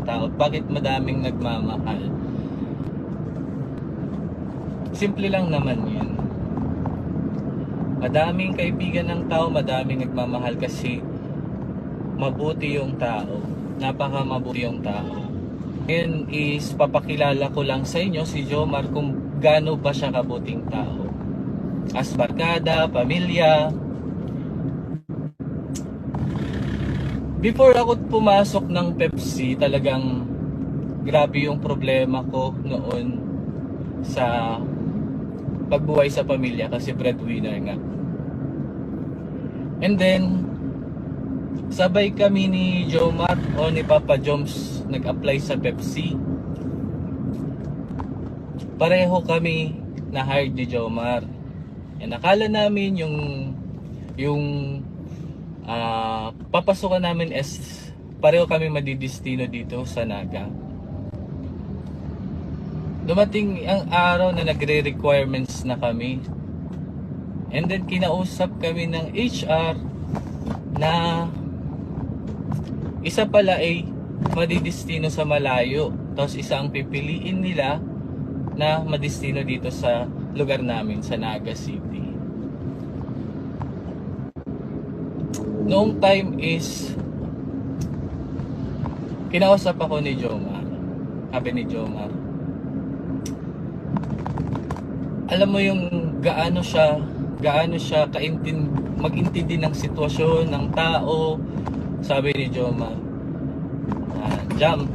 tao. Bakit madaming nagmamahal? Simple lang naman yun. Madaming kaibigan ng tao, madaming nagmamahal kasi mabuti yung tao. Napaka mabuti yung tao. Ngayon is papakilala ko lang sa inyo si Jomar kung gaano ba siya kabuting tao. As barkada, pamilya. Before ako pumasok ng Pepsi, talagang grabe yung problema ko noon sa pagbuhay sa pamilya kasi breadwinner nga. And then, sabay kami ni Jomar o ni Papa Joms nag-apply sa Pepsi. Pareho kami na hired ni Jomar. And akala namin yung papasukan namin is pareho kami madidestino dito sa Naga. Dumating ang araw na nagre-requirements na kami. And then kinausap kami ng HR na isa pala ay madidestino sa malayo. Tapos isa ang pipiliin nila na madestino dito sa lugar namin sa Naga City. Noong time is kinausap ako ni Jomar. Sabi ni Jomar, alam mo yung gaano siya mag-intindi ng sitwasyon ng tao. Sabi ni Jomar, Jam,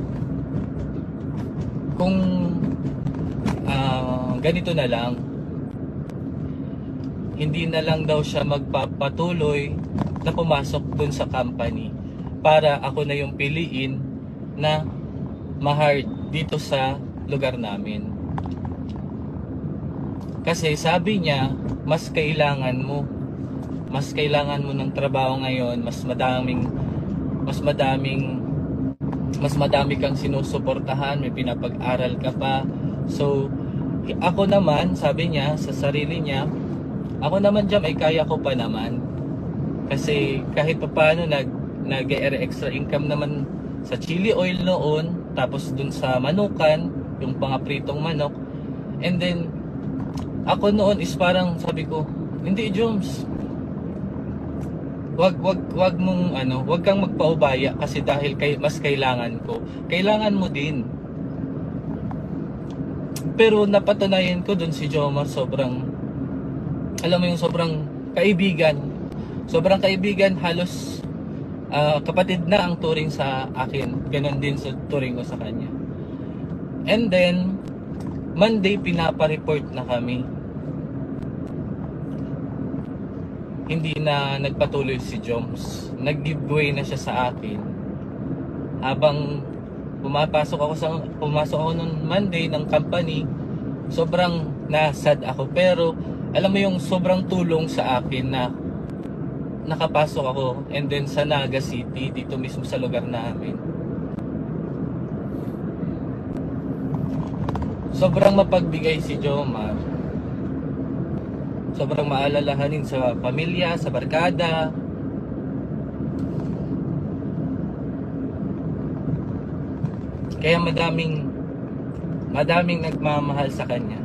kung ganito na lang, hindi na lang daw siya magpapatuloy na pumasok dun sa company para ako na yung piliin na ma-hire dito sa lugar namin. Kasi sabi niya, mas kailangan mo ng trabaho ngayon, mas madami kang sinusuportahan, may pinapag-aral ka pa. So ako naman, sabi niya sa sarili niya, ako naman dyan ay kaya ko pa naman. Kasi kahit pa paano nag-extra income naman sa chili oil noon, tapos dun sa manukan, yung pangapritong manok. And then ako noon is parang sabi ko, hindi Joms, wag kang magpaubaya kasi dahil mas kailangan ko. Kailangan mo din. Pero napatunayan ko dun si Jomar, alam mo yung sobrang kaibigan. Sobrang kaibigan, halos kapatid na ang turing sa akin. Ganon din sa turing ko sa kanya. And then Monday pinapa-report na kami. Hindi na nagpatuloy si Joms. Nag-giveaway na siya sa akin. Habang pumasok ako noong Monday ng company, sobrang nasad ako. Pero alam mo yung sobrang tulong sa akin na nakapasok ako, and then sa Naga City, dito mismo sa lugar namin. Sobrang mapagbigay si Jomar. Sobrang maalalahanin sa pamilya, sa barkada. Kaya madaming nagmamahal sa kanya.